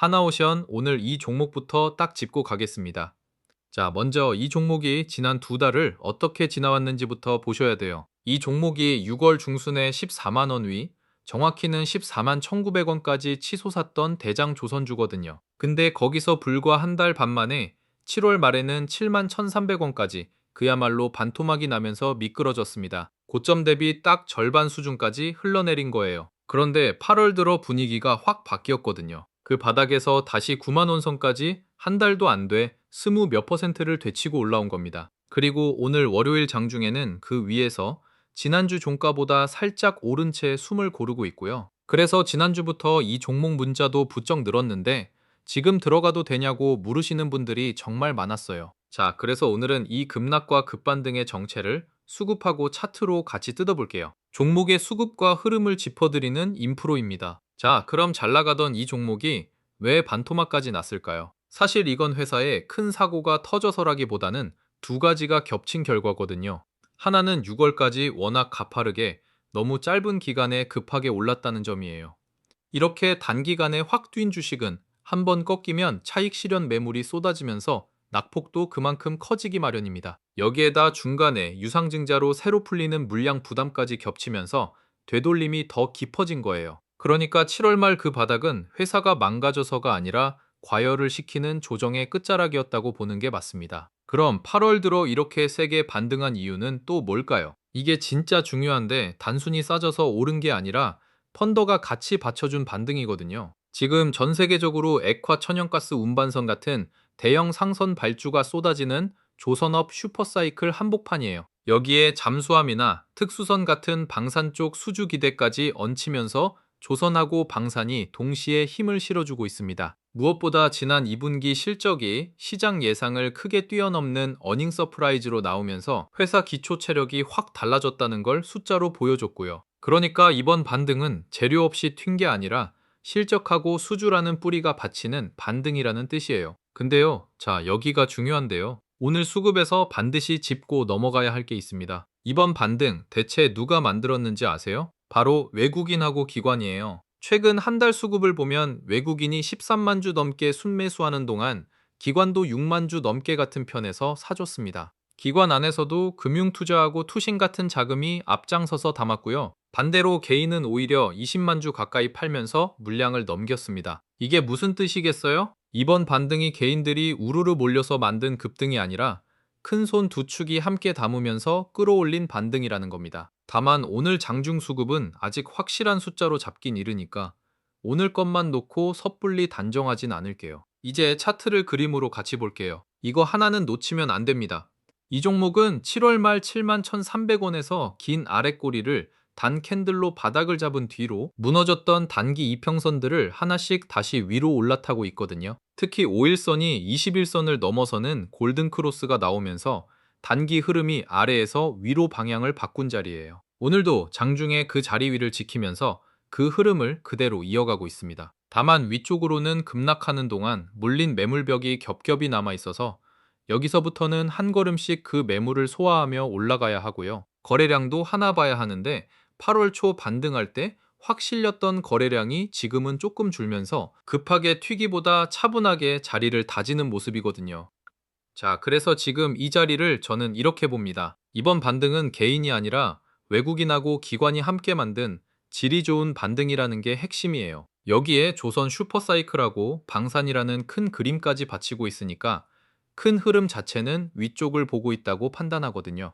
하나오션 오늘 이 종목부터 딱 짚고 가겠습니다. 자, 먼저 이 종목이 지난 두 달을 어떻게 지나왔는지부터 보셔야 돼요. 이 종목이 6월 중순에 14만 원 위, 정확히는 14만 1,900원까지 치솟았던 대장조선주거든요. 근데 거기서 불과 한 달 반 만에 7월 말에는 7만 1,300원까지 그야말로 반토막이 나면서 미끄러졌습니다. 고점 대비 딱 절반 수준까지 흘러내린 거예요. 그런데 8월 들어 분위기가 확 바뀌었거든요. 그 바닥에서 다시 9만 원 선까지 한 달도 안 돼 스무 몇 퍼센트를 되치고 올라온 겁니다. 그리고 오늘 월요일 장중에는 그 위에서 지난주 종가보다 살짝 오른 채 숨을 고르고 있고요. 그래서 지난주부터 이 종목 문자도 부쩍 늘었는데 지금 들어가도 되냐고 물으시는 분들이 정말 많았어요. 자, 그래서 오늘은 이 급락과 급반등의 정체를 수급하고 차트로 같이 뜯어볼게요. 종목의 수급과 흐름을 짚어드리는 인프로입니다. 자, 그럼 잘 나가던 이 종목이 왜 반토막까지 났을까요? 사실 이건 회사에 큰 사고가 터져서라기보다는 두 가지가 겹친 결과거든요. 하나는 6월까지 워낙 가파르게 너무 짧은 기간에 급하게 올랐다는 점이에요. 이렇게 단기간에 확 뛴 주식은 한번 꺾이면 차익 실현 매물이 쏟아지면서 낙폭도 그만큼 커지기 마련입니다. 여기에다 중간에 유상증자로 새로 풀리는 물량 부담까지 겹치면서 되돌림이 더 깊어진 거예요. 그러니까 7월 말 그 바닥은 회사가 망가져서가 아니라 과열을 시키는 조정의 끝자락이었다고 보는 게 맞습니다. 그럼 8월 들어 이렇게 세게 반등한 이유는 또 뭘까요? 이게 진짜 중요한데 단순히 싸져서 오른 게 아니라 펀더가 같이 받쳐준 반등이거든요. 지금 전 세계적으로 액화 천연가스 운반선 같은 대형 상선 발주가 쏟아지는 조선업 슈퍼사이클 한복판이에요. 여기에 잠수함이나 특수선 같은 방산 쪽 수주 기대까지 얹히면서 조선하고 방산이 동시에 힘을 실어주고 있습니다. 무엇보다 지난 2분기 실적이 시장 예상을 크게 뛰어넘는 어닝 서프라이즈로 나오면서 회사 기초 체력이 확 달라졌다는 걸 숫자로 보여줬고요. 그러니까 이번 반등은 재료 없이 튄 게 아니라 실적하고 수주라는 뿌리가 받치는 반등이라는 뜻이에요. 근데요, 자, 여기가 중요한데요. 오늘 수급에서 반드시 짚고 넘어가야 할 게 있습니다. 이번 반등 대체 누가 만들었는지 아세요? 바로 외국인하고 기관이에요. 최근 한 달 수급을 보면 외국인이 13만 주 넘게 순매수하는 동안 기관도 6만 주 넘게 같은 편에서 사줬습니다. 기관 안에서도 금융투자하고 투신 같은 자금이 앞장서서 담았고요. 반대로 개인은 오히려 20만 주 가까이 팔면서 물량을 넘겼습니다. 이게 무슨 뜻이겠어요? 이번 반등이 개인들이 우르르 몰려서 만든 급등이 아니라 큰 손 두 축이 함께 담으면서 끌어올린 반등이라는 겁니다. 다만 오늘 장중 수급은 아직 확실한 숫자로 잡긴 이르니까 오늘 것만 놓고 섣불리 단정하진 않을게요. 이제 차트를 그림으로 같이 볼게요. 이거 하나는 놓치면 안 됩니다. 이 종목은 7월 말 7만 1,300원에서 긴 아랫꼬리를 단 캔들로 바닥을 잡은 뒤로 무너졌던 단기 이평선들을 하나씩 다시 위로 올라타고 있거든요. 특히 5일선이 21선을 넘어서는 골든크로스가 나오면서 단기 흐름이 아래에서 위로 방향을 바꾼 자리예요. 오늘도 장중에 그 자리 위를 지키면서 그 흐름을 그대로 이어가고 있습니다. 다만 위쪽으로는 급락하는 동안 물린 매물벽이 겹겹이 남아 있어서 여기서부터는 한 걸음씩 그 매물을 소화하며 올라가야 하고요. 거래량도 하나 봐야 하는데 8월 초 반등할 때 확 실렸던 거래량이 지금은 조금 줄면서 급하게 튀기보다 차분하게 자리를 다지는 모습이거든요. 자, 그래서 지금 이 자리를 저는 이렇게 봅니다. 이번 반등은 개인이 아니라 외국인하고 기관이 함께 만든 질이 좋은 반등이라는 게 핵심이에요. 여기에 조선 슈퍼사이클하고 방산이라는 큰 그림까지 받치고 있으니까 큰 흐름 자체는 위쪽을 보고 있다고 판단하거든요.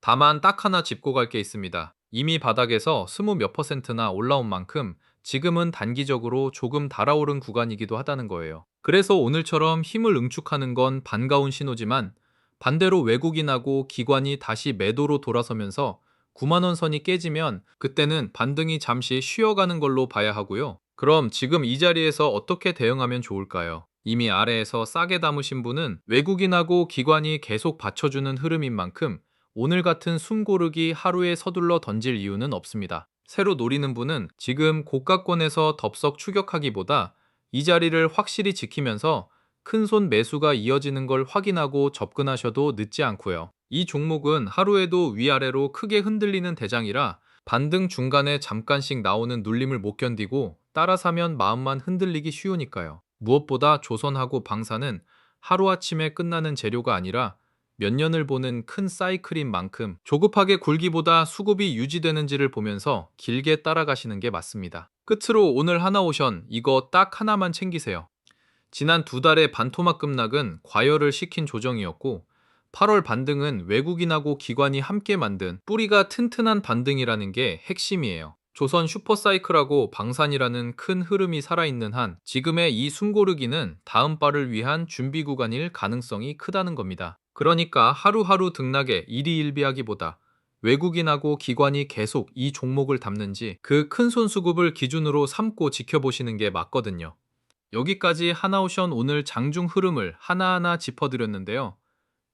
다만 딱 하나 짚고 갈 게 있습니다. 이미 바닥에서 스무 몇 퍼센트나 올라온 만큼 지금은 단기적으로 조금 달아오른 구간이기도 하다는 거예요. 그래서 오늘처럼 힘을 응축하는 건 반가운 신호지만 반대로 외국인하고 기관이 다시 매도로 돌아서면서 9만 원 선이 깨지면 그때는 반등이 잠시 쉬어가는 걸로 봐야 하고요. 그럼 지금 이 자리에서 어떻게 대응하면 좋을까요? 이미 아래에서 싸게 담으신 분은 외국인하고 기관이 계속 받쳐주는 흐름인 만큼 오늘 같은 숨고르기 하루에 서둘러 던질 이유는 없습니다. 새로 노리는 분은 지금 고가권에서 덥석 추격하기보다 이 자리를 확실히 지키면서 큰 손 매수가 이어지는 걸 확인하고 접근하셔도 늦지 않고요. 이 종목은 하루에도 위아래로 크게 흔들리는 대장이라 반등 중간에 잠깐씩 나오는 눌림을 못 견디고 따라 사면 마음만 흔들리기 쉬우니까요. 무엇보다 조선하고 방사는 하루아침에 끝나는 재료가 아니라 몇 년을 보는 큰 사이클인 만큼 조급하게 굴기보다 수급이 유지되는지를 보면서 길게 따라가시는 게 맞습니다. 끝으로 오늘 하나오션 이거 딱 하나만 챙기세요. 지난 두 달의 반토막 급락은 과열을 시킨 조정이었고 8월 반등은 외국인하고 기관이 함께 만든 뿌리가 튼튼한 반등이라는 게 핵심이에요. 조선 슈퍼사이클하고 방산이라는 큰 흐름이 살아있는 한 지금의 이 숨고르기는 다음 발을 위한 준비 구간일 가능성이 크다는 겁니다. 그러니까 하루하루 등락에 일희일비하기보다 외국인하고 기관이 계속 이 종목을 담는지 그 큰 손 수급을 기준으로 삼고 지켜보시는 게 맞거든요. 여기까지 하나오션 오늘 장중 흐름을 하나하나 짚어드렸는데요.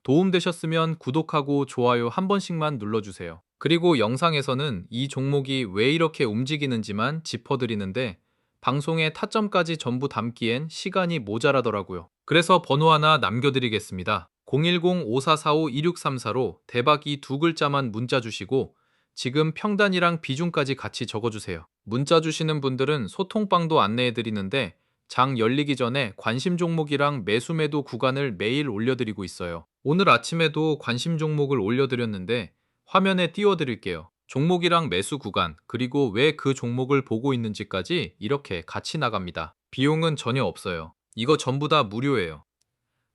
도움되셨으면 구독하고 좋아요 한 번씩만 눌러주세요. 그리고 영상에서는 이 종목이 왜 이렇게 움직이는지만 짚어드리는데 방송의 타점까지 전부 담기엔 시간이 모자라더라고요. 그래서 번호 하나 남겨드리겠습니다. 010-5445-2634로 대박 이 두 글자만 문자 주시고 지금 평단이랑 비중까지 같이 적어주세요. 문자 주시는 분들은 소통방도 안내해드리는데 장 열리기 전에 관심 종목이랑 매수 매도 구간을 매일 올려드리고 있어요. 오늘 아침에도 관심 종목을 올려드렸는데 화면에 띄워드릴게요. 종목이랑 매수 구간, 그리고 왜 그 종목을 보고 있는지까지 이렇게 같이 나갑니다. 비용은 전혀 없어요. 이거 전부 다 무료예요.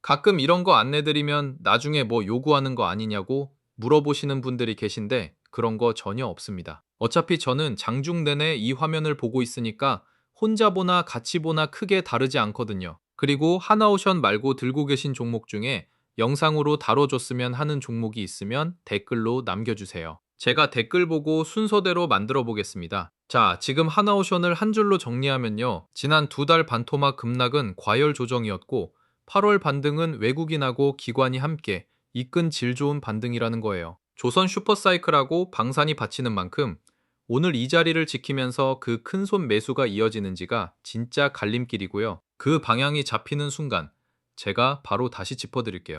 가끔 이런 거 안내드리면 나중에 뭐 요구하는 거 아니냐고 물어보시는 분들이 계신데 그런 거 전혀 없습니다. 어차피 저는 장중 내내 이 화면을 보고 있으니까 혼자 보나 같이 보나 크게 다르지 않거든요. 그리고 하나오션 말고 들고 계신 종목 중에 영상으로 다뤄줬으면 하는 종목이 있으면 댓글로 남겨주세요. 제가 댓글 보고 순서대로 만들어 보겠습니다. 자, 지금 하나오션을 한 줄로 정리하면요. 지난 두 달 반토막 급락은 과열 조정이었고 8월 반등은 외국인하고 기관이 함께 이끈 질 좋은 반등이라는 거예요. 조선 슈퍼사이클하고 방산이 받치는 만큼 오늘 이 자리를 지키면서 그 큰손 매수가 이어지는지가 진짜 갈림길이고요. 그 방향이 잡히는 순간 제가 바로 다시 짚어드릴게요.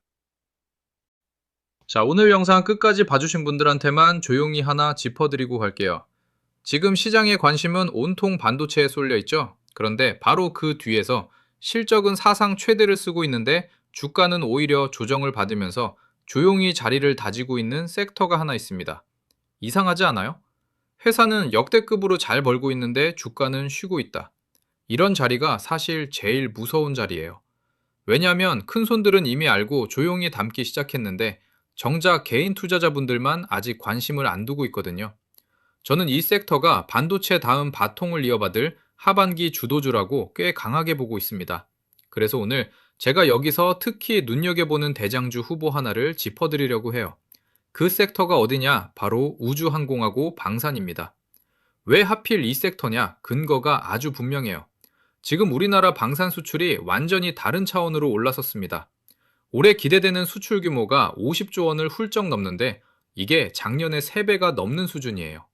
자, 오늘 영상 끝까지 봐주신 분들한테만 조용히 하나 짚어드리고 갈게요. 지금 시장의 관심은 온통 반도체에 쏠려 있죠. 그런데 바로 그 뒤에서 실적은 사상 최대를 쓰고 있는데 주가는 오히려 조정을 받으면서 조용히 자리를 다지고 있는 섹터가 하나 있습니다. 이상하지 않아요? 회사는 역대급으로 잘 벌고 있는데 주가는 쉬고 있다. 이런 자리가 사실 제일 무서운 자리예요. 왜냐하면 큰손들은 이미 알고 조용히 담기 시작했는데 정작 개인 투자자분들만 아직 관심을 안 두고 있거든요. 저는 이 섹터가 반도체 다음 바통을 이어받을 하반기 주도주라고 꽤 강하게 보고 있습니다. 그래서 오늘 제가 여기서 특히 눈여겨보는 대장주 후보 하나를 짚어드리려고 해요. 그 섹터가 어디냐? 바로 우주항공하고 방산입니다. 왜 하필 이 섹터냐? 근거가 아주 분명해요. 지금 우리나라 방산 수출이 완전히 다른 차원으로 올라섰습니다. 올해 기대되는 수출 규모가 50조 원을 훌쩍 넘는데 이게 작년의 3배가 넘는 수준이에요.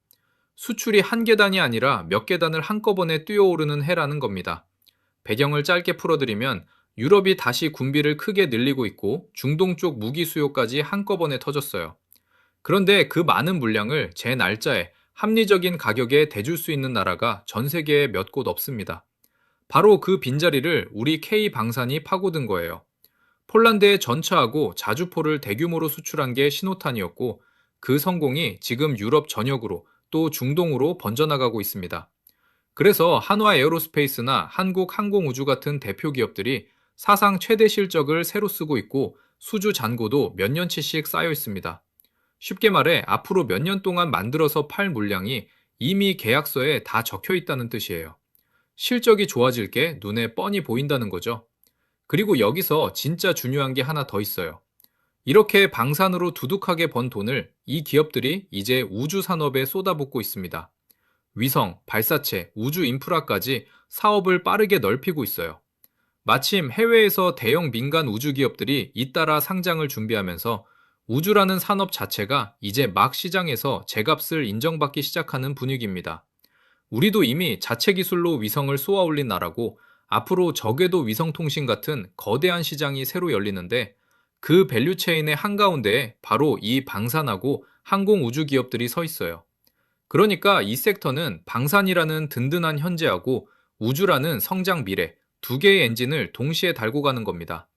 수출이 한 계단이 아니라 몇 계단을 한꺼번에 뛰어오르는 해라는 겁니다. 배경을 짧게 풀어드리면 유럽이 다시 군비를 크게 늘리고 있고 중동 쪽 무기 수요까지 한꺼번에 터졌어요. 그런데 그 많은 물량을 제 날짜에 합리적인 가격에 대줄 수 있는 나라가 전 세계에 몇 곳 없습니다. 바로 그 빈자리를 우리 K방산이 파고든 거예요. 폴란드에 전차하고 자주포를 대규모로 수출한 게 신호탄이었고 그 성공이 지금 유럽 전역으로 또 중동으로 번져나가고 있습니다. 그래서 한화 에어로스페이스나 한국항공우주 같은 대표 기업들이 사상 최대 실적을 새로 쓰고 있고 수주 잔고도 몇 년치씩 쌓여 있습니다. 쉽게 말해 앞으로 몇 년 동안 만들어서 팔 물량이 이미 계약서에 다 적혀 있다는 뜻이에요. 실적이 좋아질 게 눈에 뻔히 보인다는 거죠. 그리고 여기서 진짜 중요한 게 하나 더 있어요. 이렇게 방산으로 두둑하게 번 돈을 이 기업들이 이제 우주 산업에 쏟아붓고 있습니다. 위성, 발사체, 우주 인프라까지 사업을 빠르게 넓히고 있어요. 마침 해외에서 대형 민간 우주 기업들이 잇따라 상장을 준비하면서 우주라는 산업 자체가 이제 막 시장에서 제값을 인정받기 시작하는 분위기입니다. 우리도 이미 자체 기술로 위성을 쏘아 올린 나라고 앞으로 저궤도 위성통신 같은 거대한 시장이 새로 열리는데 그 밸류체인의 한가운데에 바로 이 방산하고 항공우주 기업들이 서 있어요. 그러니까 이 섹터는 방산이라는 든든한 현재하고 우주라는 성장 미래, 두 개의 엔진을 동시에 달고 가는 겁니다.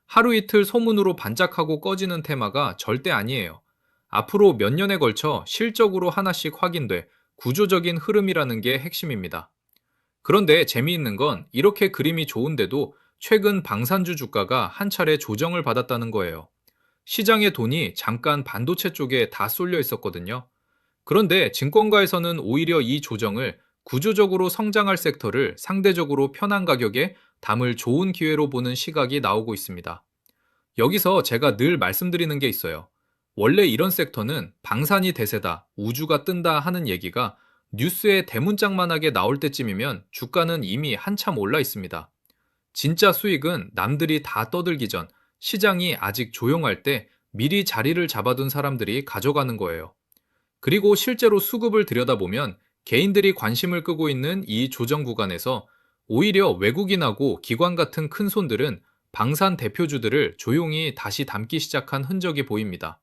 하루 이틀 소문으로 반짝하고 꺼지는 테마가 절대 아니에요. 앞으로 몇 년에 걸쳐 실적으로 하나씩 확인돼 구조적인 흐름이라는 게 핵심입니다. 그런데 재미있는 건 이렇게 그림이 좋은데도 최근 방산주 주가가 한 차례 조정을 받았다는 거예요. 시장의 돈이 잠깐 반도체 쪽에 다 쏠려 있었거든요. 그런데 증권가에서는 오히려 이 조정을 구조적으로 성장할 섹터를 상대적으로 편한 가격에 담을 좋은 기회로 보는 시각이 나오고 있습니다. 여기서 제가 늘 말씀드리는 게 있어요. 원래 이런 섹터는 방산이 대세다, 우주가 뜬다 하는 얘기가 뉴스에 대문짝만하게 나올 때쯤이면 주가는 이미 한참 올라 있습니다. 진짜 수익은 남들이 다 떠들기 전 시장이 아직 조용할 때 미리 자리를 잡아둔 사람들이 가져가는 거예요. 그리고 실제로 수급을 들여다보면 개인들이 관심을 끄고 있는 이 조정 구간에서 오히려 외국인하고 기관 같은 큰 손들은 방산 대표주들을 조용히 다시 담기 시작한 흔적이 보입니다.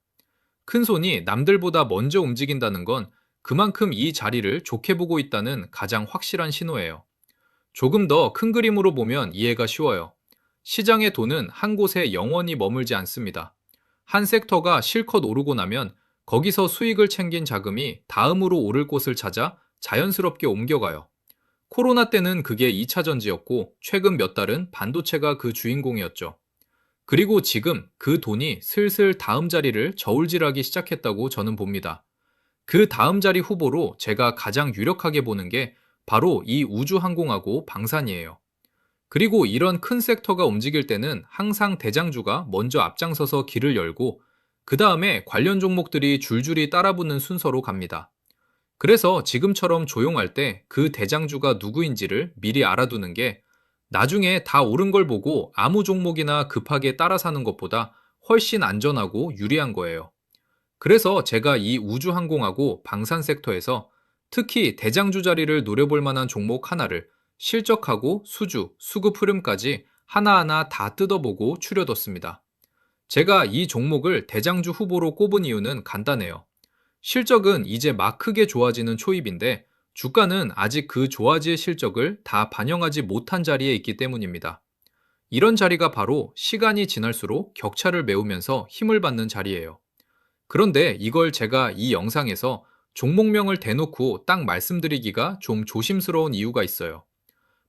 큰 손이 남들보다 먼저 움직인다는 건 그만큼 이 자리를 좋게 보고 있다는 가장 확실한 신호예요. 조금 더 큰 그림으로 보면 이해가 쉬워요. 시장의 돈은 한 곳에 영원히 머물지 않습니다. 한 섹터가 실컷 오르고 나면 거기서 수익을 챙긴 자금이 다음으로 오를 곳을 찾아 자연스럽게 옮겨가요. 코로나 때는 그게 2차 전지였고 최근 몇 달은 반도체가 그 주인공이었죠. 그리고 지금 그 돈이 슬슬 다음 자리를 저울질하기 시작했다고 저는 봅니다. 그 다음 자리 후보로 제가 가장 유력하게 보는 게 바로 이 우주항공하고 방산이에요. 그리고 이런 큰 섹터가 움직일 때는 항상 대장주가 먼저 앞장서서 길을 열고 그 다음에 관련 종목들이 줄줄이 따라붙는 순서로 갑니다. 그래서 지금처럼 조용할 때 그 대장주가 누구인지를 미리 알아두는 게 나중에 다 오른 걸 보고 아무 종목이나 급하게 따라 사는 것보다 훨씬 안전하고 유리한 거예요. 그래서 제가 이 우주항공하고 방산 섹터에서 특히 대장주 자리를 노려볼 만한 종목 하나를 실적하고 수주, 수급 흐름까지 하나하나 다 뜯어보고 추려뒀습니다. 제가 이 종목을 대장주 후보로 꼽은 이유는 간단해요. 실적은 이제 막 크게 좋아지는 초입인데 주가는 아직 그 좋아질 실적을 다 반영하지 못한 자리에 있기 때문입니다. 이런 자리가 바로 시간이 지날수록 격차를 메우면서 힘을 받는 자리예요. 그런데 이걸 제가 이 영상에서 종목명을 대놓고 딱 말씀드리기가 좀 조심스러운 이유가 있어요.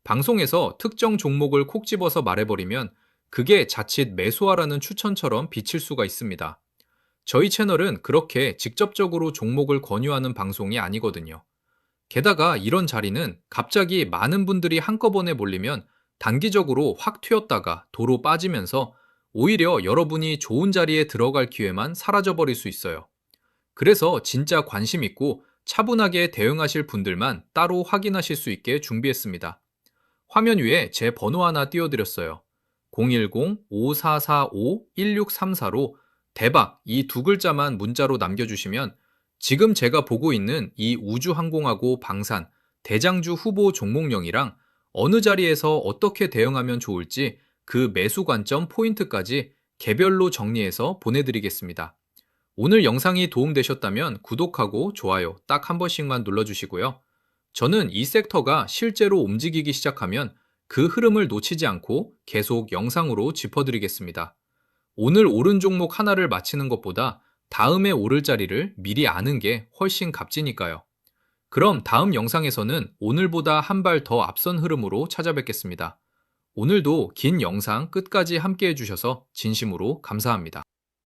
방송에서 특정 종목을 콕 집어서 말해버리면 그게 자칫 매수하라는 추천처럼 비칠 수가 있습니다. 저희 채널은 그렇게 직접적으로 종목을 권유하는 방송이 아니거든요. 게다가 이런 자리는 갑자기 많은 분들이 한꺼번에 몰리면 단기적으로 확 튀었다가 도로 빠지면서 오히려 여러분이 좋은 자리에 들어갈 기회만 사라져버릴 수 있어요. 그래서 진짜 관심 있고 차분하게 대응하실 분들만 따로 확인하실 수 있게 준비했습니다. 화면 위에 제 번호 하나 띄워드렸어요. 010-5445-1634로 대박 이 두 글자만 문자로 남겨주시면 지금 제가 보고 있는 이 우주항공하고 방산, 대장주 후보 종목명이랑 어느 자리에서 어떻게 대응하면 좋을지 그 매수 관점 포인트까지 개별로 정리해서 보내드리겠습니다. 오늘 영상이 도움되셨다면 구독하고 좋아요 딱 한 번씩만 눌러주시고요. 저는 이 섹터가 실제로 움직이기 시작하면 그 흐름을 놓치지 않고 계속 영상으로 짚어드리겠습니다. 오늘 오른 종목 하나를 맞히는 것보다 다음에 오를 자리를 미리 아는 게 훨씬 값지니까요. 그럼 다음 영상에서는 오늘보다 한 발 더 앞선 흐름으로 찾아뵙겠습니다. 오늘도 긴 영상 끝까지 함께 해주셔서 진심으로 감사합니다.